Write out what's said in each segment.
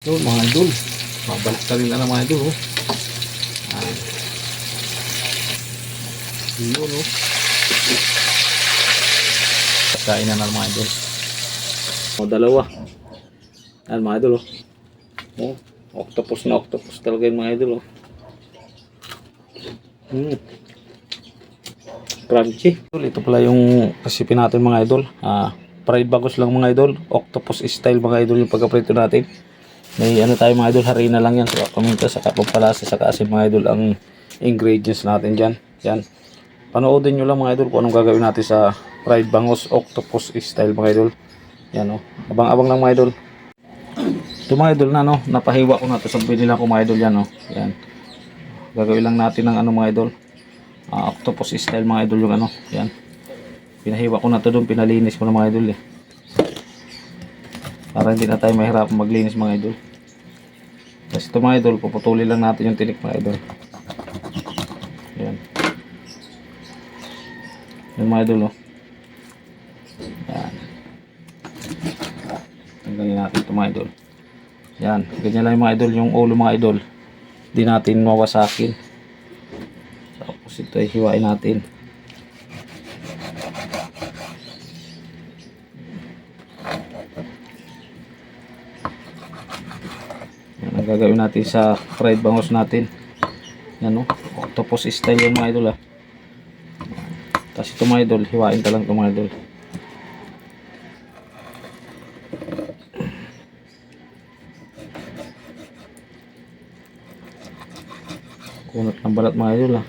Yun mga idol. Babalik ka rin na mga idol. Oh. Yun oh. Kain na mga idol. O dalawa. Yan mga idol oh. Oh, octopus na octopus talaga yung mga idol oh. Crunchy. Ito pala yung recipe natin mga idol. Fried bangus lang mga idol. Octopus style mga idol yung pagkaprito natin. May ano tayo mga idol, harina lang yan. So paminta sa kapagpalasa sa asin mga idol ang ingredients natin dyan. Yan. Panoodin nyo lang mga idol kung anong gagawin natin sa fried bangus octopus style mga idol. Yan o. Abang-abang lang mga idol. Ito mga idol na no. Napahiwa ko na ito sa binila ko mga idol yan o. Yan. Gagawin lang natin ng ano mga idol. Octopus style mga idol yung ano. Yan. Pinahiwa ko na ito doon. Pinalinis ko na mga idol eh. Para hindi na tayo mahirap maglinis mga idol. Tapos ito mga idol. Puputulin lang natin yung tinik mga idol. Yan. Yan mga idol oh. Yan. Tanggalin natin ito mga idol. Yan. Ganyan lang yung mga idol. Yung ulo mga idol. Hindi natin mawasakin. Tapos ito ay hiwain natin. Yan ang gagawin natin sa fried bangus natin. Yan o. Octopus style yung mga idol ah. Tapos ito mga idol. Hiwain ka lang ito mga idol. Kunot ng balat mga idol ah.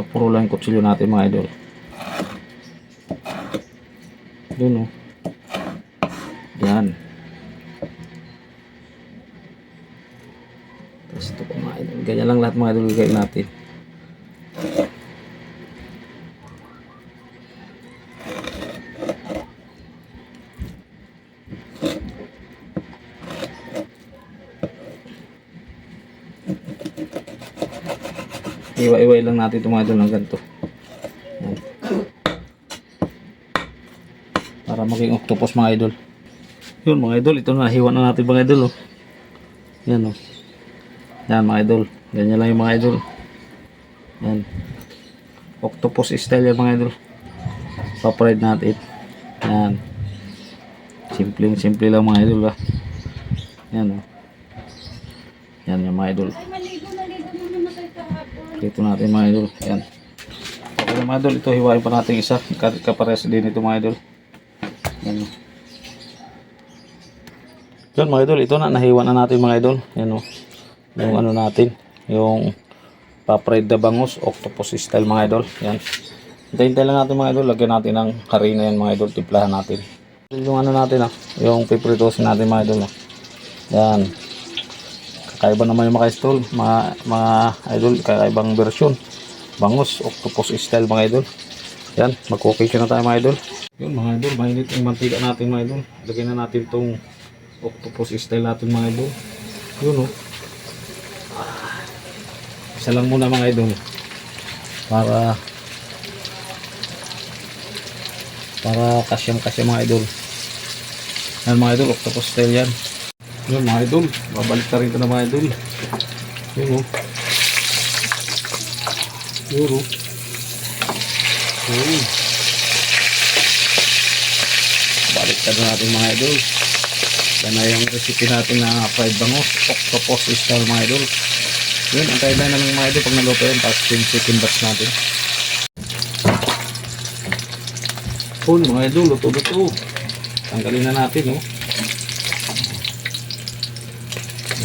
Puro lang yung kutsilyo natin mga idol. Doon oh. Yan. Tapos ito mga idol. Ganyan lang lahat mga idol gagawin natin. Iwa-iway lang natin itong mga idol ng ganito. Yan. Para maging octopus mga idol. Yun mga idol, ito na hiwa na natin mga idol oh. Yan oh. Yan mga idol. Ganyan lang yung mga idol. Yan. Octopus style yan mga idol. Pa-fried natin. Yan. Simple lang mga idol ah. Yan oh. Yan yung mga idol. Dito natin mga idol. Yan. Okay mga idol. Ito hiwain pa natin isa. Kapares din ito mga idol. Yan. Yan mga idol. Ito na. Nahiwa na natin mga idol. Yan o. Yung ano natin. Yung pa-fried na bangus. Octopus style mga idol. Yan. Hintay lang natin mga idol. Lagyan natin ng harina yan mga idol. Timplahan natin. Yung ano natin yung pipritosin natin mga idol. Yan. Kakaiba naman yung mga stall, mga idol, kakaibang version. Bangus, octopus style mga idol. Yan, mag-cookation na tayo mga idol. Yun mga idol, mainit yung mantika natin mga idol. Lagyan na natin tong octopus style natin mga idol. Yun oh. Isa lang muna mga idol. Para kasyang-kasya mga idol. Yan mga idol, octopus style yan. Yun mga idol, babalik ka rin ito na mga idol. Yun o. Yun o. Yun. Balik ka na natin mga idol. Yan na yung recipe natin na fried bangus, octopus style mga idol. Yun, antayin lang namin mga idol pag naluto yun, tapos 10 second batch natin. Yun mga idol, luto-luto. Tanggalin na natin o.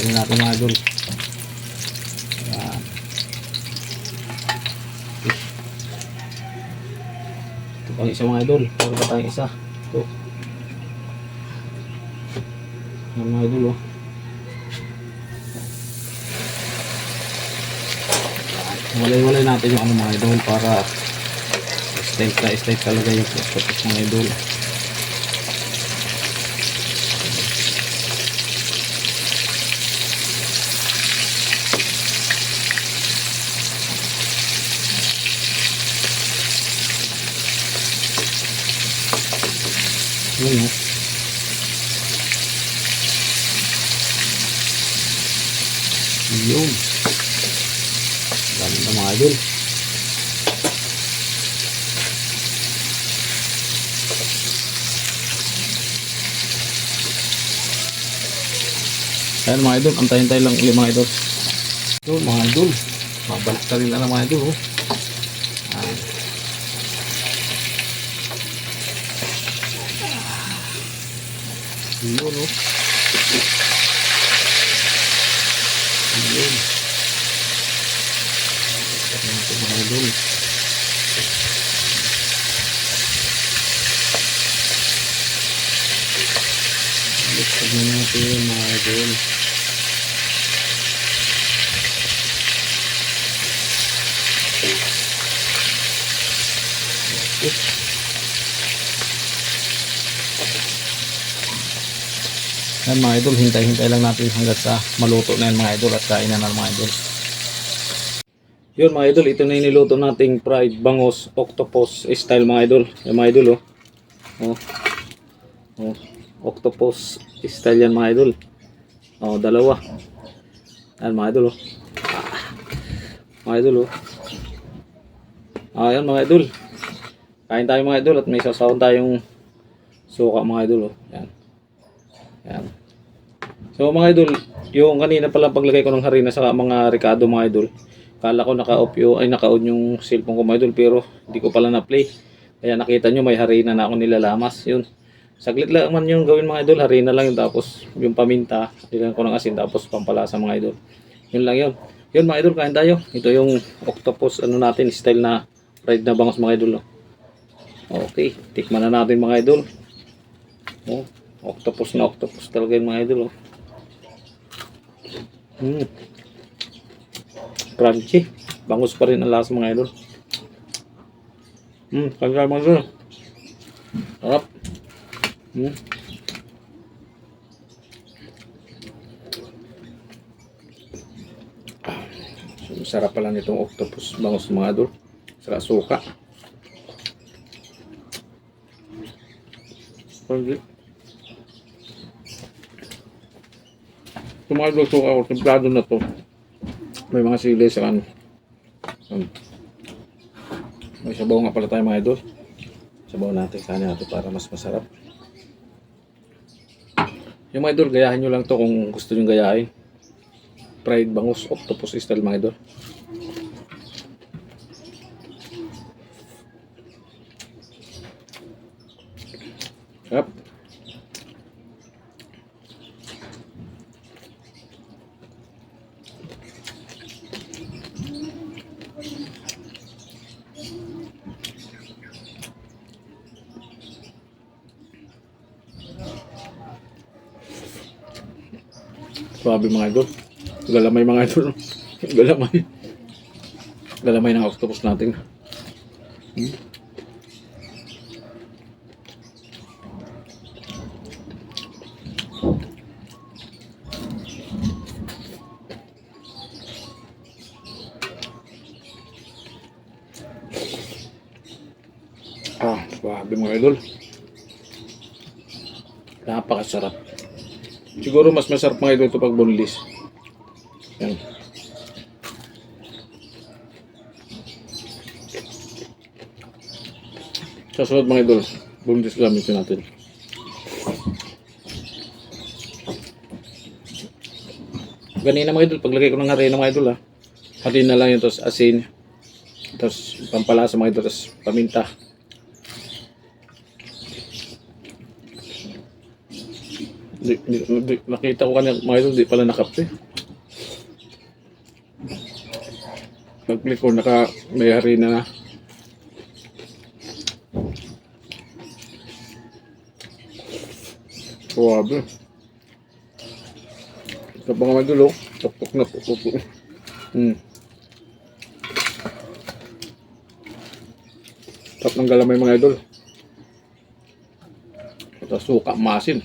Tanggalin natin mga idol. Yan. Ito pang isa mga idol. Puro pa tayong isa. Ito. Yan mga idol oh. Walay-walay natin yung ano mga idol para style talaga yung octopus mga idol. Yun, no? Yun. Dami na mga idol. Ayan mga idol, antayin tayo lang ulit mga idol. Ito mga idol, mabalik ka rin na mga idol. Oh. Ayan. Yun, oh. Yun. Ayan ito mga idol. Baliktad na natin mga idol. Yan mga idol, hintay-hintay lang natin hanggang sa maluto na yan mga idol at kain na mga idol. Yun mga idol, ito na yung niluto nating fried bangus octopus style mga idol. Yan mga idol, oh. Oh. Oh. Octopus style yan mga idol. Oh, dalawa. Yan mga idol, oh. Mga idol, oh. Ayan mga idol. Kain tayo mga idol at may sasawon tayong suka mga idol, oh. Yan. Yan. So mga idol, yung kanina pala paglagay ko ng harina sa mga rekado mga idol, kala ko naka-off ay naka-on yung cellphone ko mga idol, pero hindi ko pala na-play. Kaya nakita nyo may harina na ako nilalamas. Yun. Saglit lang man yung gawin mga idol, harina lang yun, tapos yung paminta, ilan ko ng asin, tapos pampalasa mga idol. Yun lang yun. Yun mga idol, kain tayo. Ito yung octopus ano natin, style na fried na bangus mga idol. Oh. Okay, tikman na natin mga idol. Oh. Octopus na octopus talaga yung mga idol, oh. Crunchy. Bangus pa rin ang lasa mga idol. Kaya mga idol. Sarap. So, sarap pala nitong octopus bangus mga idol. Saka suka. Crunchy. Mga idol, suka ko, templado na to. May mga sili sa ano. May sabaw nga pala tayo mga idol. Sabaw natin, kanin natin para mas masarap. Yung mga idol, gayahin nyo lang to kung gusto nyo gayahin. Fried bangus octopus style mga idol. Sarap. Grabe mga idol. Galamay mga idol. Galamay. Galamay ng octopus natin. Grabe mga idol. Napakasarap. Siguro mas masarap mga idol ito pag boneless. Yan. Sa sunod mga idol, boneless gamitin natin. Ganina mga idol, paglagay ko ng harina mga idol, hatiin na lang yun, tapos asin, tapos pampalasa mga idol, tapos paminta. Nakita ko kanina mga idol, di pala nakape. Pag-click ko, may harina na. Grabe. Ito pa nga mga idol, oh. Tok-tok na po. Tap ng galamay mga idol. Ito suka, masin.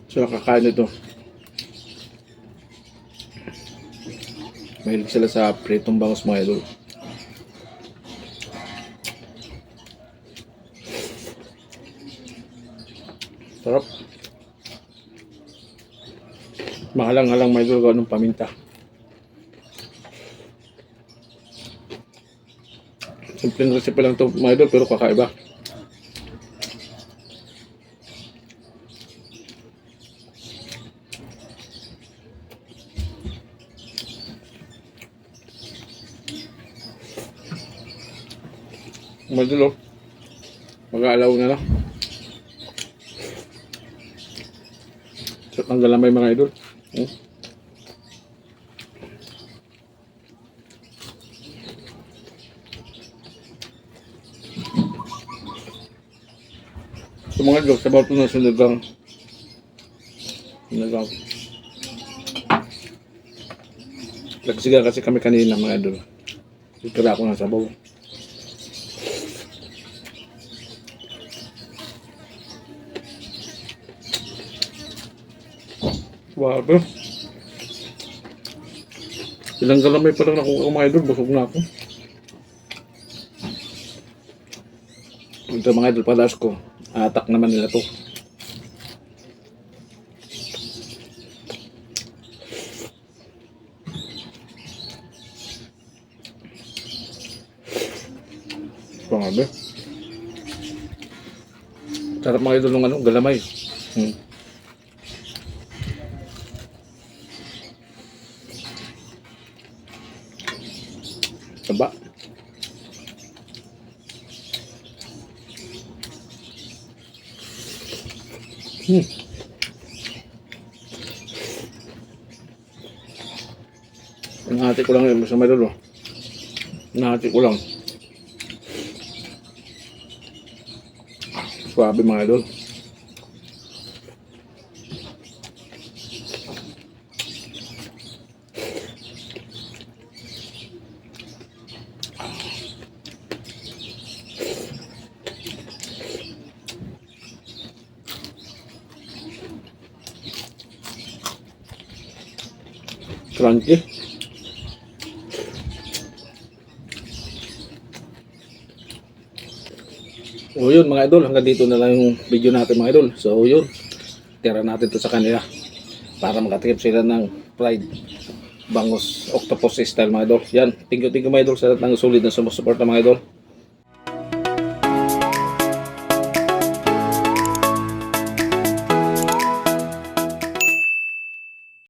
So kakain ito. Mahilig sila sa pritong bangus mga idol. Sarap. Mahalang-halang mga idol ng paminta. Simpleng recipe lang to mga idol pero kakaiba. Mga idol oh. Mag-aalaw na lang. Sarap ng galamay mga idol. So mga idol, sabaw ito na sinigang. Nagsiga kasi kami kanina mga idol. Ikira ako ng sabaw. Wow, bro. Ilang galamay pa lang nakuha ko mga idol, busog na ako. Ito mga idol, palas ko. Atak naman nila to. Grabe. Sarap mga idol ng galamay. Taba. Nahati ko lang yun sa madalo. Nahati ko lang. Swabe mga idol. Crunchy. So yun mga idol, hanggang dito na lang yung video natin mga idol. So yun, tira natin to sa kanila para makatikip sila ng fried bangus octopus style mga idol. Yan, thank you mga idol sa lahat ng sulit na sumusuporta mga idol.